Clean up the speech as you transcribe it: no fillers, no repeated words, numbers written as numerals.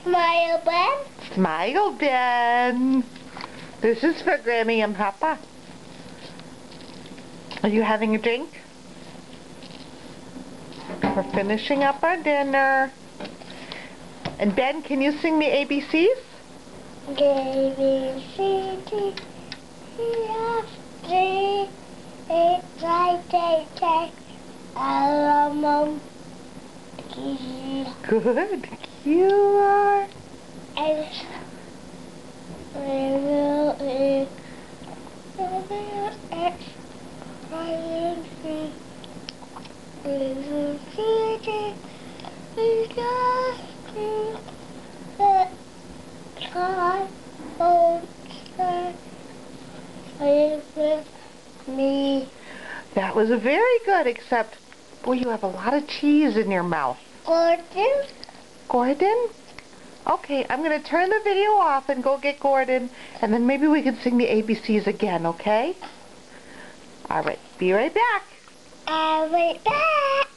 Smile, Ben. Smile, Ben. This is for Grammy and Papa. Are you having a drink? We're finishing up our dinner. And Ben, can you sing the ABCs? A, B, C, D, E, F, G, H, I, J, K, L, M, N, P, Good. You are. S, W, E, W, X, Y, and Z, B, C, D, E, F, G, H, I, O, K, with me. That was very good, except, boy, you have a lot of cheese in your mouth. Gordon? Gordon? Okay, I'm going to turn the video off and go get Gordon, and then maybe we can sing the ABCs again, okay? All right, be right back. I'll be back.